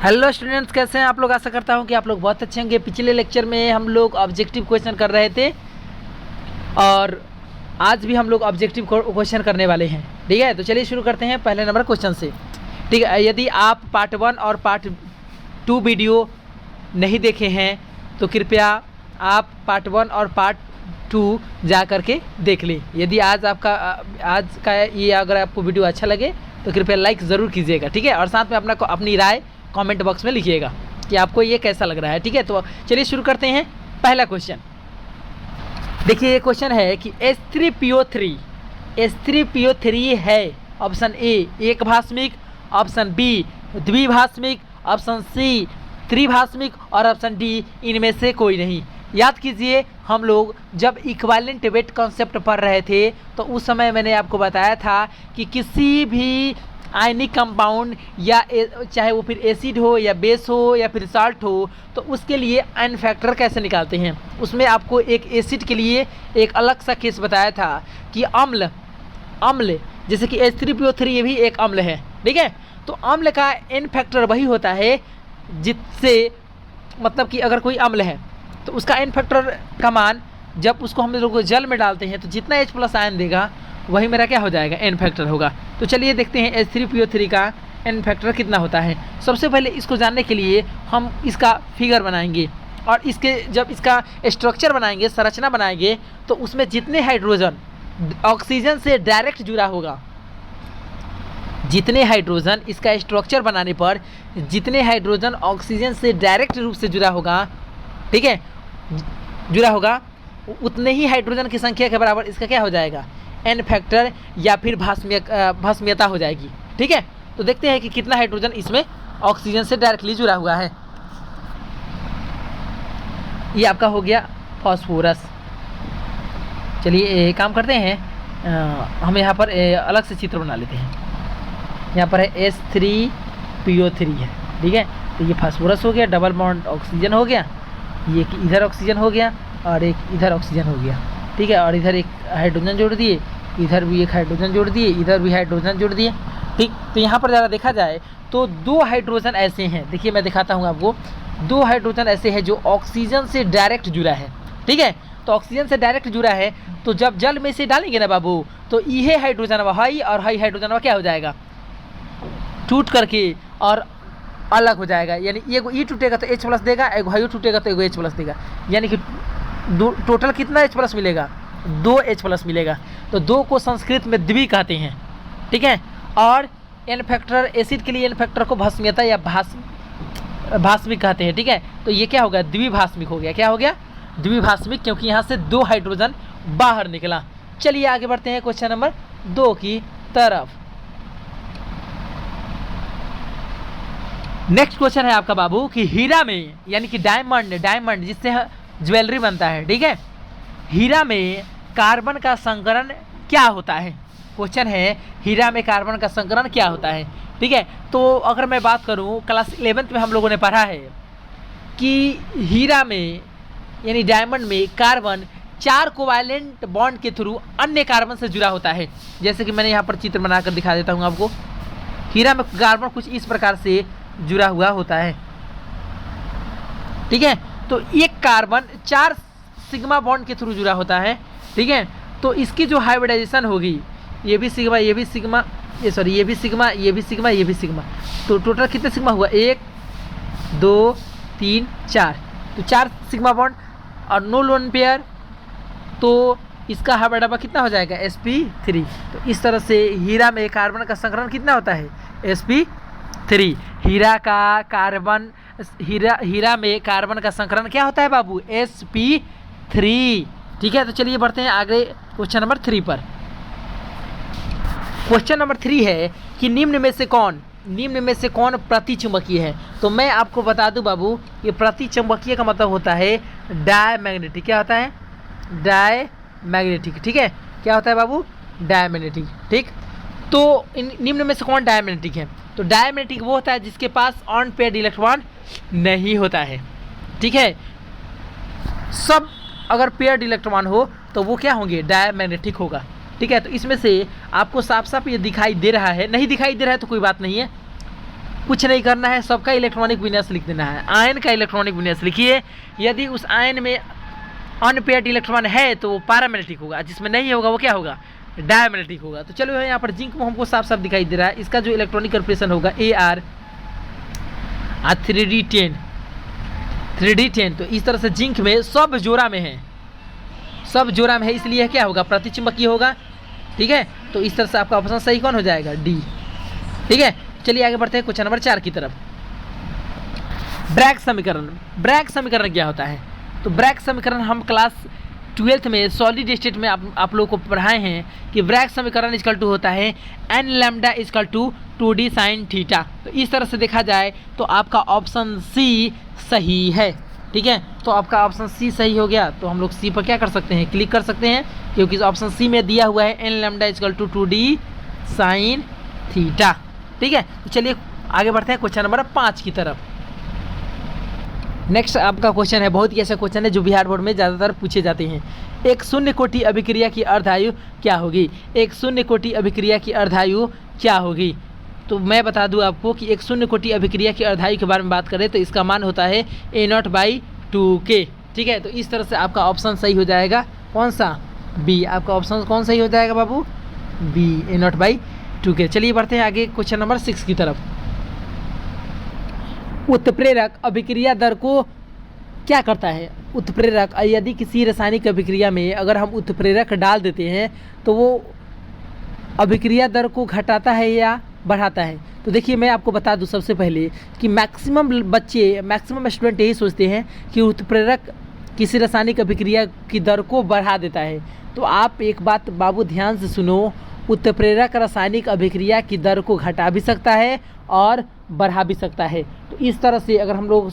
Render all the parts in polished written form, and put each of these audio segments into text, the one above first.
Hello students, कैसे हैं आप लोग। आशा करता हूं कि आप लोग बहुत अच्छे होंगे। पिछले लेक्चर में हम लोग ऑब्जेक्टिव क्वेश्चन कर रहे थे और आज भी हम लोग ऑब्जेक्टिव क्वेश्चन करने वाले हैं। ठीक है, तो चलिए शुरू करते हैं पहले नंबर क्वेश्चन से। ठीक है, यदि आप पार्ट 1 और पार्ट 2 वीडियो नहीं देखे हैं तो कृपया आप पार्ट 1 और पार्ट 2 जा करके देख लें। यदि आज का ये अगर आपको वीडियो अच्छा लगे तो कृपया लाइक ज़रूर कीजिएगा। ठीक है, और साथ में अपनी राय कमेंट बॉक्स में लिखिएगा कि आपको ये कैसा लग रहा है। ठीक है, तो चलिए शुरू करते हैं। पहला क्वेश्चन देखिए, ये क्वेश्चन है कि H3PO3 है ऑप्शन ए एक भास्मिक, ऑप्शन बी द्विभास्मिक, ऑप्शन सी त्रिभास्मिक और ऑप्शन डी इनमें से कोई नहीं। याद कीजिए, हम लोग जब इक्विवेलेंट वेट कॉन्सेप्ट पढ़ रहे थे तो उस समय मैंने आपको बताया था कि किसी भी आयनिक कंपाउंड या चाहे वो फिर एसिड हो या बेस हो या फिर साल्ट हो तो उसके लिए आयन फैक्टर कैसे निकालते हैं। उसमें आपको एक एसिड के लिए एक अलग सा केस बताया था कि अम्ल जैसे कि H3PO3 ये भी एक अम्ल है। ठीक है, तो अम्ल का एन फैक्टर वही होता है जिससे मतलब कि अगर कोई अम्ल है तो उसका एन फैक्टर का मान जब उसको हम लोग जल में डालते हैं तो जितना H+ आयन देगा वही मेरा क्या हो जाएगा, एन फैक्टर होगा। तो चलिए देखते हैं H3PO3 का एन फैक्टर कितना होता है। सबसे पहले इसको जानने के लिए हम इसका फिगर बनाएंगे और जब इसका स्ट्रक्चर बनाएंगे, संरचना बनाएंगे, तो उसमें जितने हाइड्रोजन ऑक्सीजन से डायरेक्ट जुड़ा होगा, जितने हाइड्रोजन इसका स्ट्रक्चर बनाने पर जितने हाइड्रोजन ऑक्सीजन से डायरेक्ट रूप से जुड़ा होगा, ठीक है, जुड़ा होगा, उतने ही हाइड्रोजन की संख्या के बराबर इसका क्या हो जाएगा, एन फैक्टर या फिर भास्मीयता हो जाएगी। ठीक है, तो देखते हैं कि कितना हाइड्रोजन इसमें ऑक्सीजन से डायरेक्टली जुड़ा हुआ है। ये आपका हो गया फास्फोरस। चलिए एक काम करते हैं, हम यहाँ पर अलग से चित्र बना लेते हैं। यहाँ पर है H3PO3 है। ठीक है, तो ये फास्फोरस हो गया, डबल बॉन्ड ऑक्सीजन हो गया, ये इधर ऑक्सीजन हो गया और एक इधर ऑक्सीजन हो गया। ठीक है, और इधर एक हाइड्रोजन जोड़ दिए, इधर भी एक हाइड्रोजन जोड़ दिए, इधर भी हाइड्रोजन जोड़ दिए। ठीक, तो यहाँ पर ज़रा देखा जाए तो 2 हाइड्रोजन ऐसे हैं। देखिए मैं दिखाता हूँ आपको, 2 हाइड्रोजन ऐसे हैं जो ऑक्सीजन से डायरेक्ट जुड़ा है। ठीक है, तो ऑक्सीजन से डायरेक्ट जुड़ा है तो जब जल में से डालेंगे ना बाबू, तो ये हाइड्रोजन हाई और हाई हाइड्रोजन क्या हो जाएगा, टूट करके और अलग हो जाएगा। यानी एगो ई टूटेगा तो H+ देगा, एगो हाई टूटेगा तो एगो H+ देगा। यानी कि टोटल कितना H+ मिलेगा, 2 H+ मिलेगा। तो 2 को संस्कृत में द्वि कहते हैं। ठीक है, और एन फैक्टर एसिड के लिए एन फैक्टर को भास्मीयता या भास्मिक कहते हैं। ठीक है, तो ये क्या हो गया, द्विभास्मिक हो गया। क्या हो गया, द्विभास्मिक, क्योंकि यहाँ से 2 हाइड्रोजन बाहर निकला। चलिए आगे बढ़ते हैं क्वेश्चन नंबर 2 की तरफ। नेक्स्ट क्वेश्चन है आपका बाबू कि हीरा में यानी कि डायमंड जिससे ज्वेलरी बनता है, ठीक है, हीरा में कार्बन का संकरण क्या होता है। क्वेश्चन है हीरा में कार्बन का संकरण क्या होता है। ठीक है, तो अगर मैं बात करूं, क्लास 11th में हम लोगों ने पढ़ा है कि हीरा में यानी डायमंड में कार्बन 4 कोवैलेंट बॉन्ड के थ्रू अन्य कार्बन से जुड़ा होता है। जैसे कि मैंने यहाँ पर चित्र बनाकर दिखा देता हूँ आपको। हीरा में कार्बन कुछ इस प्रकार से जुड़ा हुआ होता है। ठीक है, तो एक कार्बन 4 सिग्मा बॉन्ड के थ्रू जुड़ा होता है। ठीक है, तो इसकी जो हाइब्रिडाइजेशन होगी, ये भी सिग्मा, ये भी सिग्मा, ये भी सिग्मा, ये भी सिग्मा, ये भी सिग्मा, तो टोटल कितने सिग्मा हुआ, 1 2 3 4, तो 4 सिग्मा बॉन्ड और नो लोन पेयर, तो इसका हाइब्रिडाइजेशन कितना हो जाएगा, sp3। तो इस तरह से हीरा में कार्बन का संकरण कितना होता है, sp3। हीरा में कार्बन का संकरण क्या होता है बाबू, sp3। ठीक है, तो चलिए बढ़ते हैं आगे क्वेश्चन नंबर 3 पर। क्वेश्चन नंबर 3 है कि निम्न में से कौन प्रतिचुंबकीय है। तो मैं आपको बता दूं बाबू, ये प्रतिचुंबकीय का मतलब होता है डायमैग्नेटिक। क्या होता है, डायमैग्नेटिक। ठीक है, क्या होता है बाबू, डायमैग्नेटिक। ठीक, तो निम्न में से कौन डायमैग्नेटिक है। तो डायमैग्नेटिक वो होता है जिसके पास ऑन पेयर्ड इलेक्ट्रॉन नहीं होता है। ठीक है, सब अगर पेयर्ड इलेक्ट्रॉन हो तो वो क्या होंगे, डायमैग्नेटिक होगा। ठीक है, तो इसमें से आपको साफ साफ ये दिखाई दे रहा है, नहीं दिखाई दे रहा है तो कोई बात नहीं है, कुछ नहीं करना है, सबका इलेक्ट्रॉनिक विन्यास लिख देना है। आयन का इलेक्ट्रॉनिक विन्यास लिखिए। यदि उस आयन में अनपेयर्ड इलेक्ट्रॉन है तो वो पैरामैग्नेटिक होगा, जिसमें नहीं होगा वो क्या होगा, डायमैग्नेटिक होगा। तो चलो यहाँ पर जिंक में हमको साफ साफ दिखाई दे रहा है, इसका जो इलेक्ट्रॉनिक कन्फिग्रेशन होगा AR 3D10। तो इस तरह से जिंक में सब जोड़ा में है, सब जोड़ा में है, इसलिए क्या होगा, प्रतिचुंबकीय होगा। ठीक है, तो इस तरह से आपका ऑप्शन सही कौन हो जाएगा, डी। ठीक है, चलिए आगे बढ़ते हैं क्वेश्चन नंबर 4 की तरफ। ब्रैग समीकरण। ब्रैग समीकरण क्या होता है? तो ब्रैग समीकरण हम क्लास 12th में सॉलिड स्टेट में आप लोगों को पढ़ाए हैं कि ब्रैग समीकरण इक्वल टू होता है n lambda equal to 2d sine theta. तो इस तरह से देखा जाए तो आपका ऑप्शन सी सही है। ठीक है, तो आपका ऑप्शन सी सही हो गया। तो हम लोग सी पर क्या कर सकते हैं, क्लिक कर सकते हैं, क्योंकि ऑप्शन सी में दिया हुआ है n lambda equal to 2d sine theta. ठीक है, तो चलिए आगे बढ़ते हैं क्वेश्चन नंबर 5 की तरफ। नेक्स्ट आपका क्वेश्चन है, बहुत ही ऐसा क्वेश्चन है जो बिहार बोर्ड में ज़्यादातर पूछे जाते हैं। एक शून्य कोटि अभिक्रिया की अर्धायु क्या होगी? एक शून्य कोटि अभिक्रिया की अर्धायु क्या होगी? तो मैं बता दूं आपको कि एक शून्य कोटि अभिक्रिया की अर्धायु के बारे में बात करें तो इसका मान होता है A0/2K। ठीक है, तो इस तरह से आपका ऑप्शन सही हो जाएगा, कौन सा, बी। आपका ऑप्शन कौन सही हो जाएगा बाबू, बी, A0/2K। चलिए बढ़ते हैं आगे क्वेश्चन नंबर 6 की तरफ। उत्प्रेरक अभिक्रिया दर को क्या करता है? उत्प्रेरक, यदि किसी रासायनिक अभिक्रिया में अगर हम उत्प्रेरक डाल देते हैं तो वो अभिक्रिया दर को घटाता है या बढ़ाता है? तो देखिए मैं आपको बता दूं सबसे पहले कि मैक्सिमम स्टूडेंट यही सोचते हैं कि उत्प्रेरक किसी रासायनिक अभिक्रिया की दर को बढ़ा देता है। तो आप एक बात बाबू ध्यान से सुनो, उत्प्रेरक रासायनिक अभिक्रिया की दर को घटा भी सकता है और बढ़ा भी सकता है। तो इस तरह से अगर हम लोग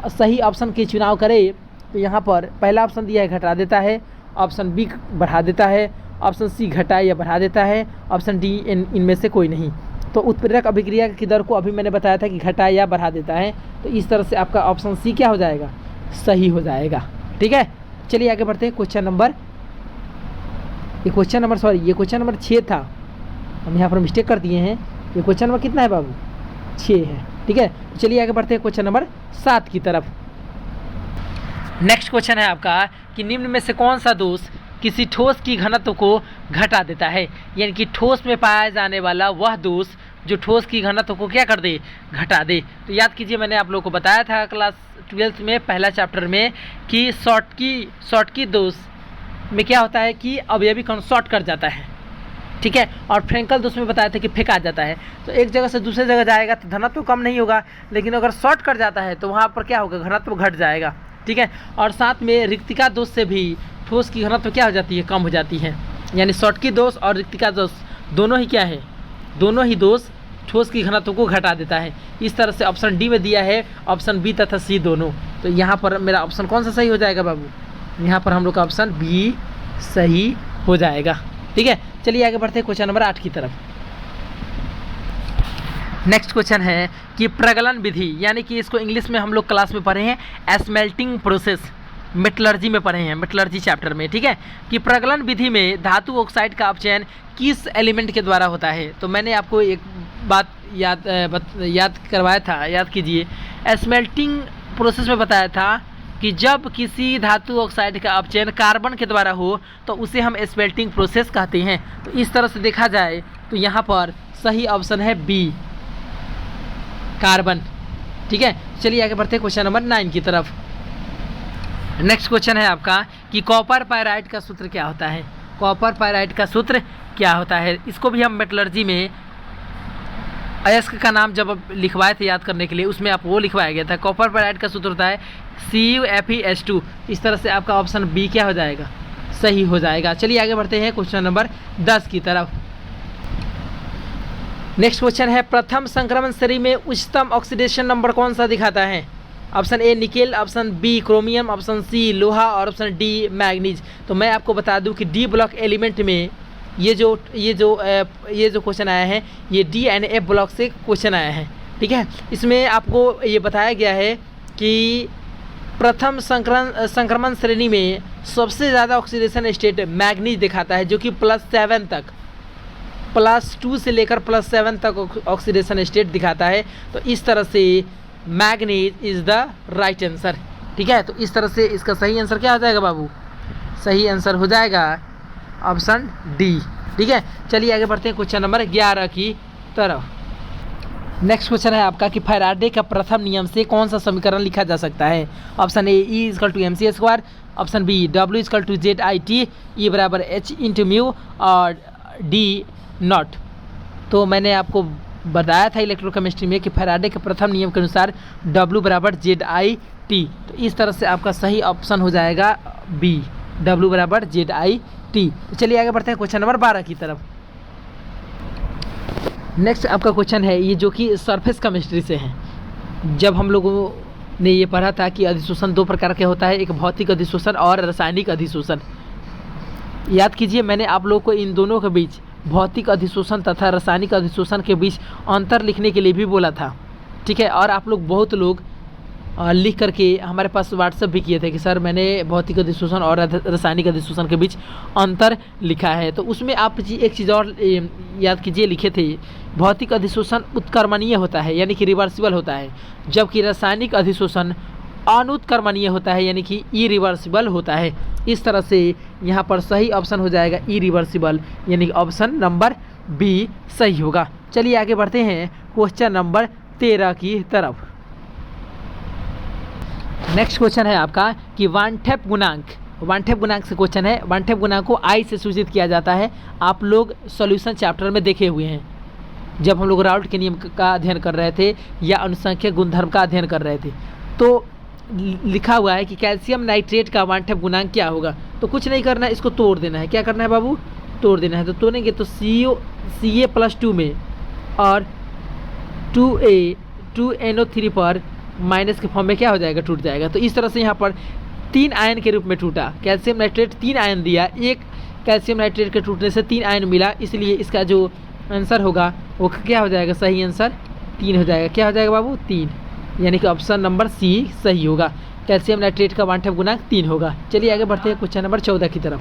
सही ऑप्शन के चुनाव करें तो यहाँ पर पहला ऑप्शन दिया है घटा देता है, ऑप्शन बी बढ़ा देता है, ऑप्शन सी घटा या बढ़ा देता है, ऑप्शन डी इनमें से कोई नहीं। तो उत्प्रेरक अभिक्रिया की दर को अभी मैंने बताया था कि घटा या बढ़ा देता है। तो इस तरह से आपका ऑप्शन सी क्या हो जाएगा, सही हो जाएगा। ठीक है, चलिए आगे बढ़ते हैं क्वेश्चन नंबर, ये क्वेश्चन नंबर 6 था, हम यहाँ पर मिस्टेक कर दिए हैं। ये क्वेश्चन नंबर कितना है बाबू, 6 है। ठीक है, चलिए आगे बढ़ते हैं क्वेश्चन नंबर 7 की तरफ। नेक्स्ट क्वेश्चन है आपका कि निम्न में से कौन सा दोष किसी ठोस की घनत्व को घटा देता है? यानी कि ठोस में पाया जाने वाला वह दोष जो ठोस की घनत्व को क्या कर दे, घटा दे। तो याद कीजिए मैंने आप लोगों को बताया था क्लास 12th में पहला चैप्टर में कि शॉर्टकी दोष में क्या होता है कि अवयवी कण शॉर्ट कर जाता है। ठीक है, और फ्रेंकल दोष में बताया था कि फेंका जाता है। तो एक जगह से दूसरे जगह जाएगा तो घनत्व तो कम नहीं होगा, लेकिन अगर शॉर्ट कर जाता है तो वहाँ पर क्या होगा, घनत्व घट जाएगा। ठीक है, और साथ में रिक्तिका दोष से भी ठोस की घनत्व क्या हो जाती है, कम हो जाती है। यानी शॉर्टकी दोष और रिक्तिका दोष दोनों ही क्या है, दोनों ही दोष ठोस की घनत्व को घटा देता है। इस तरह से ऑप्शन डी में दिया है, ऑप्शन बी तथा सी दोनों। तो यहाँ पर मेरा ऑप्शन कौन सा सही हो जाएगा बाबू, यहाँ पर हम लोग का ऑप्शन बी सही हो जाएगा। ठीक है, चलिए आगे बढ़ते हैं क्वेश्चन नंबर 8 की तरफ। नेक्स्ट क्वेश्चन है कि प्रगलन विधि, यानी कि इसको इंग्लिश में हम लोग क्लास में पढ़े हैं स्मेल्टिंग प्रोसेस, मेटलर्जी में पढ़े हैं, मेटलर्जी चैप्टर में। ठीक है, कि प्रगलन विधि में धातु ऑक्साइड का अपचयन किस एलिमेंट के द्वारा होता है? तो मैंने आपको एक बात याद करवाया था, याद कीजिए। स्मेल्टिंग प्रोसेस में बताया था कि जब किसी धातु ऑक्साइड का अपचयन कार्बन के द्वारा हो तो उसे हम स्मेल्टिंग प्रोसेस कहते हैं। तो इस तरह से देखा जाए तो यहाँ पर सही ऑप्शन है बी, कार्बन। ठीक है, चलिए आगे बढ़ते हैं क्वेश्चन नंबर 9 की तरफ। नेक्स्ट क्वेश्चन है आपका कि कॉपर पायराइड का सूत्र क्या होता है? कॉपर पायराइड का सूत्र क्या होता है? इसको भी हम मेटलर्जी में अयस्क का नाम जब लिखवाए थे याद करने के लिए, उसमें आप वो लिखवाया गया था। कॉपर पायराइड का सूत्र होता है CuFeS2। इस तरह से आपका ऑप्शन बी क्या हो जाएगा, सही हो जाएगा। चलिए आगे बढ़ते हैं क्वेश्चन नंबर 10 की तरफ। नेक्स्ट क्वेश्चन है प्रथम संक्रमण श्रेणी में उच्चतम ऑक्सीडेशन नंबर कौन सा दिखाता है? Option A nickel, option B chromium, option C लोहा और ऑप्शन डी मैग्नीज। तो मैं आपको बता दूं कि डी ब्लॉक एलिमेंट में ये जो क्वेश्चन आया है ये डी एंड एफ ब्लॉक से क्वेश्चन आया है। ठीक है, इसमें आपको ये बताया गया है कि प्रथम संक्रमण श्रेणी में सबसे ज़्यादा ऑक्सीडेशन स्टेट मैग्नीज दिखाता है, जो कि +7 तक। +2 से लेकर +7 तक ऑक्सीडेशन स्टेट दिखाता है। तो इस तरह से manganese is the right answer. ठीक है, तो इस तरह से इसका सही आंसर क्या हो जाएगा बाबू? सही आंसर हो जाएगा ऑप्शन डी। ठीक है, चलिए आगे बढ़ते हैं क्वेश्चन नंबर 11 की तरफ। नेक्स्ट क्वेश्चन है आपका कि फैराडे का प्रथम नियम से कौन सा समीकरण लिखा जा सकता है? Option A E=mc², option B W=ZIT, E = H/μ और डी नॉट। तो मैंने आपको बताया था इलेक्ट्रोकेमिस्ट्री में कि फैराडे के प्रथम नियम के अनुसार W = ZIT। तो इस तरह से आपका सही ऑप्शन हो जाएगा बी, W = ZIT। तो चलिए आगे बढ़ते हैं क्वेश्चन नंबर 12 की तरफ। नेक्स्ट आपका क्वेश्चन है ये जो कि सरफेस केमिस्ट्री से है। जब हम लोगों ने ये पढ़ा था कि अधिशोषण 2 प्रकार के होता है, एक भौतिक अधिशोषण और रासायनिक अधिशोषण। याद कीजिए, मैंने आप लोगों को इन दोनों के बीच, भौतिक अधिशोषण तथा रासायनिक अधिशोषण के बीच अंतर लिखने के लिए भी बोला था। ठीक है, और आप लोग बहुत लोग लिख करके हमारे पास व्हाट्सएप भी किए थे कि सर मैंने भौतिक अधिशोषण और रासायनिक अधिशोषण के बीच अंतर लिखा है। तो उसमें आप एक चीज़ और याद कीजिए, लिखे थे भौतिक अधिशोषण उत्क्रमणीय होता है यानी कि रिवर्सिबल होता है, जबकि रासायनिक अधिशोषण अनुत्क्रमणीय होता है यानी कि इरिवर्सिबल होता है। इस तरह से यहाँ पर सही ऑप्शन हो जाएगा इरिवर्सिबल, यानी कि ऑप्शन नंबर बी सही होगा। चलिए आगे बढ़ते हैं क्वेश्चन नंबर 13 की तरफ। नेक्स्ट क्वेश्चन है आपका कि वानठेप गुणांक से क्वेश्चन है। वानठेप गुणांक को आई से सूचित किया जाता है। आप लोग सॉल्यूशन चैप्टर में देखे हुए हैं, जब हम लोग राउल्ट के नियम का अध्ययन कर रहे थे या अनुसंख्यक गुणधर्म का अध्ययन कर रहे थे, तो लिखा हुआ है कि कैल्शियम नाइट्रेट का वानठेप गुणांक क्या होगा। तो कुछ नहीं करना है, इसको तोड़ देना है। क्या करना है बाबू? तोड़ देना है। तो तोड़ेंगे तो Ca+2 में और 2NO3 पर माइनस के फॉर्म में क्या हो जाएगा? टूट जाएगा। तो इस तरह से यहाँ पर 3 आयन के रूप में टूटा। कैल्शियम नाइट्रेट 3 आयन दिया, एक कैल्शियम नाइट्रेट के टूटने से 3 आयन मिला, इसलिए इसका जो आंसर होगा वो क्या हो जाएगा? सही आंसर 3 हो जाएगा। क्या हो जाएगा बाबू? 3, यानी कि ऑप्शन नंबर सी सही होगा। कैल्शियम नाइट्रेट का वानठेप गुणांक 3 होगा। चलिए आगे बढ़ते हैं क्वेश्चन नंबर 14 की तरफ।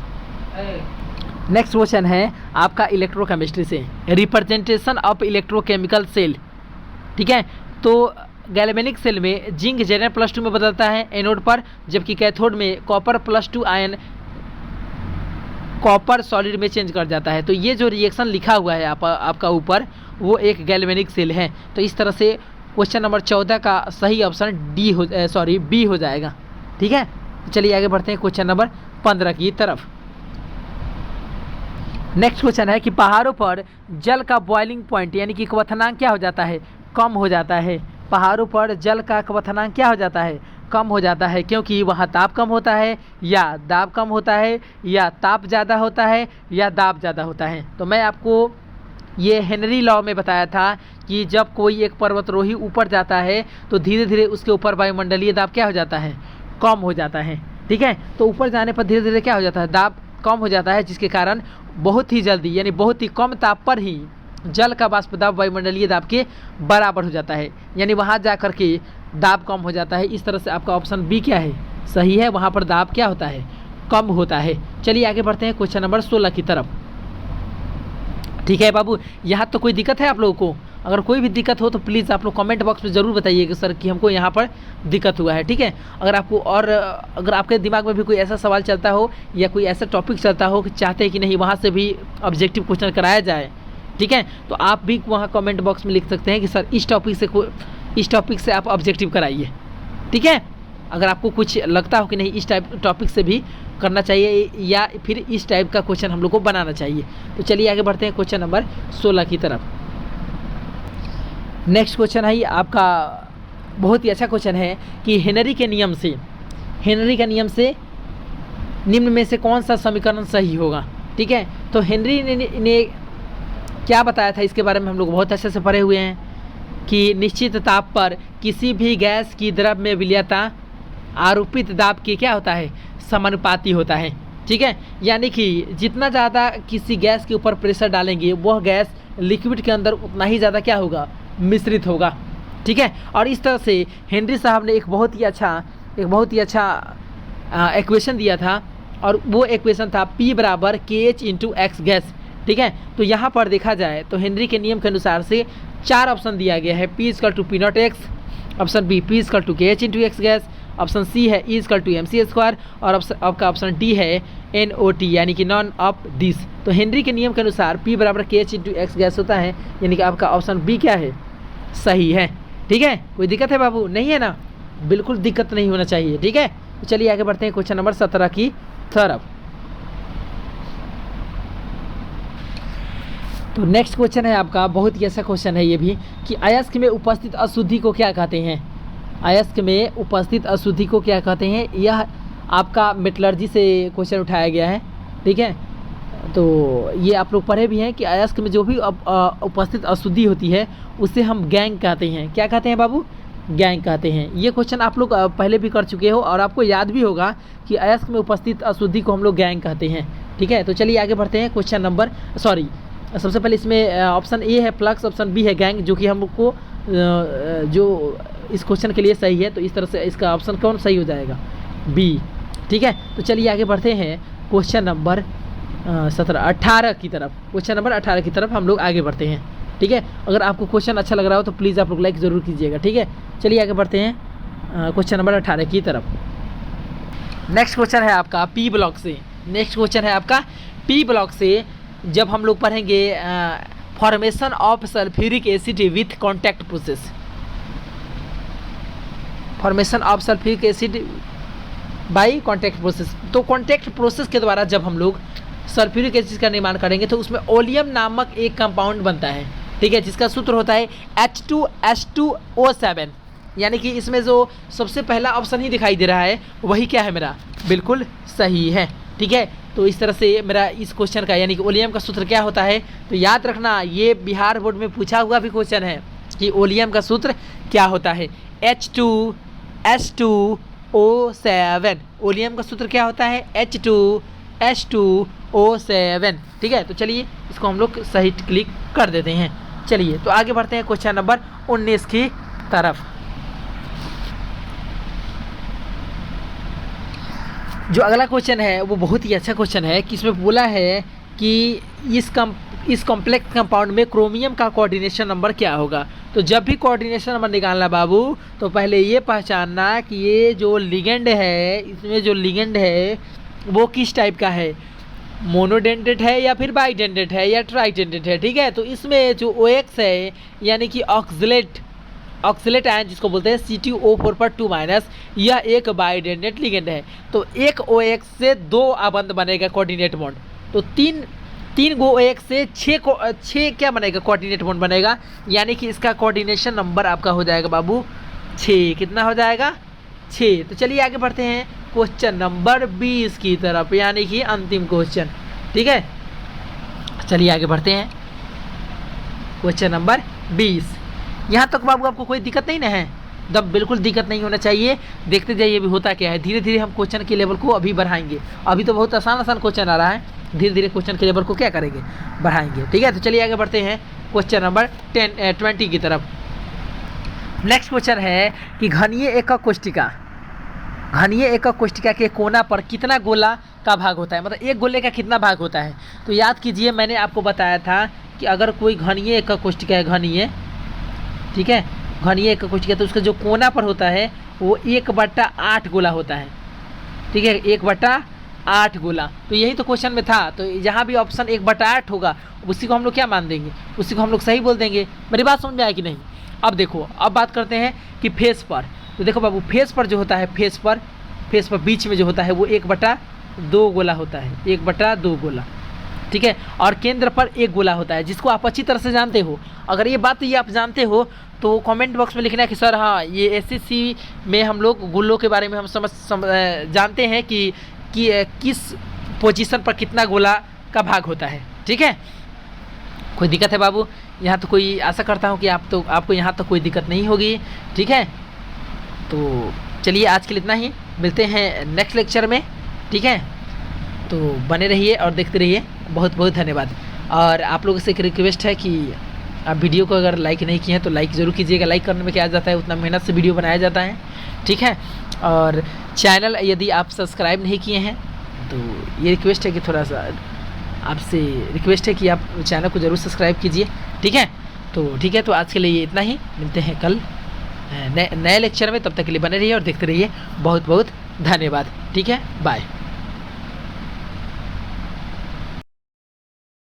नेक्स्ट क्वेश्चन है आपका इलेक्ट्रोकेमिस्ट्री से, रिप्रेजेंटेशन ऑफ इलेक्ट्रोकेमिकल सेल। ठीक है, तो गैल्वेनिक सेल में जिंक Zn+2 में बदलता है एनोड पर, जबकि कैथोड में कॉपर+2 आयन कॉपर सॉलिड में चेंज कर जाता है। तो ये जो रिएक्शन लिखा हुआ है आपका ऊपर, वो एक गैल्वेनिक सेल है। तो इस तरह से क्वेश्चन नंबर 14 का सही ऑप्शन बी हो जाएगा। ठीक है, चलिए आगे बढ़ते हैं क्वेश्चन नंबर 15 की तरफ। नेक्स्ट क्वेश्चन है कि पहाड़ों पर जल का बॉइलिंग पॉइंट यानी कि क्वथनांक क्या हो जाता है? कम हो जाता है। पहाड़ों पर जल का क्वथनांक क्या हो जाता है? कम हो जाता है, क्योंकि वहाँ ताप कम होता है या दाब कम होता है या ताप ज़्यादा होता है या दाब ज़्यादा होता है। तो मैं आपको ये हेनरी लॉ में बताया था कि जब कोई एक पर्वतारोही ऊपर जाता है तो धीरे धीरे उसके ऊपर वायुमंडलीय दाब क्या हो जाता है? कम हो जाता है। ठीक है, तो ऊपर जाने पर धीरे धीरे क्या हो जाता है? दाब कम हो जाता है, जिसके कारण बहुत ही जल्दी यानी बहुत ही कम ताप पर ही जल का वाष्प दाब वायुमंडलीय दाब के बराबर हो जाता है, यानी वहाँ जा कर के दाब कम हो जाता है। इस तरह से आपका ऑप्शन बी क्या है? सही है, वहाँ पर दाब क्या होता है? कम होता है। चलिए आगे बढ़ते हैं क्वेश्चन नंबर 16 की तरफ। ठीक है बाबू, यहाँ तो कोई दिक्कत है आप लोगों को? अगर कोई भी दिक्कत हो तो प्लीज़ आप लोग कमेंट बॉक्स में ज़रूर बताइएगा सर कि हमको यहाँ पर दिक्कत हुआ है। ठीक है, अगर आपको और अगर आपके दिमाग में भी कोई ऐसा सवाल चलता हो या कोई ऐसा टॉपिक चलता हो कि चाहते हैं कि नहीं वहाँ से भी ऑब्जेक्टिव क्वेश्चन कराया जाए, ठीक है, तो आप भी वहाँ कमेंट बॉक्स में लिख सकते हैं कि सर इस टॉपिक से आप ऑब्जेक्टिव कराइए। ठीक है, अगर आपको कुछ लगता हो कि नहीं इस टॉपिक से भी करना चाहिए या फिर इस टाइप का क्वेश्चन हम लोग को बनाना चाहिए। तो चलिए आगे बढ़ते हैं क्वेश्चन नंबर 16 की तरफ। नेक्स्ट क्वेश्चन है आपका बहुत ही अच्छा क्वेश्चन है कि हेनरी के नियम से निम्न में से कौन सा समीकरण सही होगा। ठीक है, तो हेनरी ने क्या बताया था इसके बारे में हम लोग बहुत अच्छे से पढ़े हुए हैं कि निश्चित ताप पर किसी भी गैस की द्रव में विलयता आरोपित दाब के क्या होता है? समानुपाती होता है। ठीक है, यानी कि जितना ज़्यादा किसी गैस के ऊपर प्रेशर डालेंगे वह गैस लिक्विड के अंदर उतना ही ज़्यादा क्या होगा? मिश्रित होगा। ठीक है, और इस तरह से हेनरी साहब ने एक बहुत ही अच्छा एक्वेशन दिया था, और वो एक्वेशन था P = KH × X गैस, ठीक है। तो यहाँ पर देखा जाए तो हेनरी के नियम के अनुसार से 4 ऑप्शन दिया गया है, P equal to P naught x, option B P equal to KH into x gas, option C है E equal to MC square और आपका ऑप्शन डी है NOT यानी कि नॉन ऑफ दिस। तो हेनरी के नियम के अनुसार P बराबर KH इंटू एक्स गैस होता है, यानी कि आपका ऑप्शन बी क्या है, सही है। ठीक है, कोई दिक्कत है बाबू? नहीं है ना, बिल्कुल दिक्कत नहीं होना चाहिए। ठीक है, तो चलिए आगे बढ़ते हैं क्वेश्चन नंबर 17 की तरफ। तो नेक्स्ट क्वेश्चन है आपका, बहुत ही अच्छा क्वेश्चन है ये भी, कि अयस्क में उपस्थित अशुद्धि को क्या कहते हैं? अयस्क में उपस्थित अशुद्धि को क्या कहते हैं? यह आपका मेटलर्जी से क्वेश्चन उठाया गया है। ठीक है, तो ये आप लोग पढ़े भी हैं कि अयस्क में जो भी उपस्थित अशुद्धि होती है उसे हम गैंग कहते हैं। क्या कहते हैं बाबू? गैंग कहते हैं। ये क्वेश्चन आप लोग पहले भी कर चुके हो और आपको याद भी होगा कि अयस्क में उपस्थित अशुद्धि को हम लोग गैंग कहते हैं। ठीक है, तो चलिए आगे बढ़ते हैं क्वेश्चन नंबर सबसे पहले इसमें ऑप्शन ए है फ्लक्स, ऑप्शन बी है गैंग, जो कि हमको जो इस क्वेश्चन के लिए सही है। तो इस तरह से इसका ऑप्शन कौन सही हो जाएगा? बी। ठीक है, तो चलिए आगे बढ़ते हैं क्वेश्चन नंबर 18 की तरफ। क्वेश्चन नंबर 18 की तरफ हम लोग आगे बढ़ते हैं। ठीक है, अगर आपको क्वेश्चन अच्छा लग रहा हो तो प्लीज़ आप लोग लाइक ज़रूर कीजिएगा। ठीक है, चलिए आगे बढ़ते हैं क्वेश्चन नंबर 18 की तरफ। नेक्स्ट क्वेश्चन है आपका पी ब्लॉक से। नेक्स्ट क्वेश्चन है आपका पी ब्लॉक से, जब हम लोग पढ़ेंगे formation of sulphuric acid with contact process. Formation of sulphuric acid by contact process. तो कॉन्टैक्ट प्रोसेस के द्वारा जब हम लोग सल्फ्यूरिक एसिड का निर्माण करेंगे तो उसमें ओलियम नामक एक कंपाउंड बनता है। ठीक है, जिसका सूत्र होता है H2S2O7, यानी कि इसमें जो सबसे पहला ऑप्शन ही दिखाई दे रहा है वही क्या है मेरा, बिल्कुल सही है। ठीक है, तो इस तरह से मेरा इस क्वेश्चन का यानी कि ओलियम का सूत्र क्या होता है, तो याद रखना ये बिहार बोर्ड में पूछा हुआ भी क्वेश्चन है कि ओलियम का सूत्र क्या होता है, H2S2O7। ओलियम का सूत्र क्या होता है, H2S2O7। ठीक है, तो चलिए इसको हम लोग सही क्लिक कर देते हैं। चलिए तो आगे बढ़ते हैं क्वेश्चन नंबर 19 की तरफ। जो अगला क्वेश्चन है वो बहुत ही अच्छा क्वेश्चन है कि इसमें बोला है कि इस कॉम्प्लेक्स कंपाउंड में क्रोमियम का कोऑर्डिनेशन नंबर क्या होगा। तो जब भी कोऑर्डिनेशन नंबर निकालना बाबू, तो पहले ये पहचानना कि ये जो लिगेंड है, इसमें जो लिगेंड है वो किस टाइप का है, मोनोडेंटेट है या फिर बाइडेंटेट है या ट्राइडेंटेट है। ठीक है, तो इसमें जो OX है यानी कि ऑक्सिलेट आयन जिसको बोलते हैं C2O4 पर 2-, यह एक बाइडेंटेट लिगेंड है। तो एक OX से 2 आबंध बनेगा कोऑर्डिनेट बॉन्ड। तो तीन गो OX से 6 क्या बनेगा, कोऑर्डिनेट बॉन्ड बनेगा, यानी कि इसका कोऑर्डिनेशन नंबर आपका हो जाएगा बाबू 6। कितना हो जाएगा? 6। तो चलिए आगे बढ़ते हैं क्वेश्चन नंबर 20 की तरफ, यानी कि अंतिम क्वेश्चन। ठीक है, चलिए आगे बढ़ते हैं क्वेश्चन नंबर 20। यहाँ तक बाबू आपको कोई दिक्कत नहीं ना है? तब बिल्कुल दिक्कत नहीं होना चाहिए। देखते जाइए अभी होता क्या है, धीरे धीरे हम क्वेश्चन के लेवल को अभी बढ़ाएंगे। अभी तो बहुत आसान क्वेश्चन आ रहा है, धीरे धीरे क्वेश्चन के लेवल को क्या करेंगे, बढ़ाएंगे। ठीक है, तो चलिए आगे बढ़ते हैं क्वेश्चन नंबर 20 की तरफ। नेक्स्ट क्वेश्चन है कि घनीय एकक कोष्टिका के कोना पर कितना गोला का भाग होता है, मतलब एक गोले का कितना भाग होता है। तो याद कीजिए, मैंने आपको बताया था कि अगर कोई घनीय एकक कोष्टिका है, घनीय, ठीक है, घनीय एकक कोष्टिका, तो उसका जो कोना पर होता है वो 1/8 गोला होता है। ठीक है, 1/8 गोला। तो यही तो क्वेश्चन में था। तो जहाँ भी ऑप्शन 1/8 होगा उसी को हम लोग क्या मान देंगे, उसी को हम लोग सही बोल देंगे। मेरी बात समझ में आया कि नहीं? अब देखो, अब बात करते हैं कि फेस पर। तो देखो बाबू, फेस पर जो होता है, फेस पर बीच में जो होता है वो 1/2 गोला होता है, 1/2 गोला। ठीक है, और केंद्र पर 1 गोला होता है, जिसको आप अच्छी तरह से जानते हो। अगर ये बात आप जानते हो तो कमेंट बॉक्स में लिखना कि सर हाँ, ये SSC में हम लोग गोलों के बारे में हम जानते हैं कि किस पोजीशन पर कितना गोला का भाग होता है। ठीक है, कोई दिक्कत है बाबू? यहाँ तो कोई, आशा करता हूँ कि आपको यहाँ तो कोई दिक्कत नहीं होगी। ठीक है, तो चलिए आज के लिए इतना ही, मिलते हैं नेक्स्ट लेक्चर में। ठीक है, तो बने रहिए और देखते रहिए। बहुत बहुत धन्यवाद। और आप लोगों से एक रिक्वेस्ट है कि आप वीडियो को अगर लाइक नहीं किए हैं तो लाइक ज़रूर कीजिएगा। लाइक करने में क्या जाता है, उतना मेहनत से वीडियो बनाया जाता है। ठीक है, और चैनल यदि आप सब्सक्राइब नहीं किए हैं तो ये रिक्वेस्ट है कि थोड़ा सा आपसे रिक्वेस्ट है कि आप चैनल को ज़रूर सब्सक्राइब कीजिए। ठीक है, तो ठीक है, तो आज के लिए इतना ही। मिलते हैं कल नए लेक्चर में। तब तक के लिए बने रहिए और देखते रहिए। बहुत बहुत धन्यवाद। ठीक है, बाय।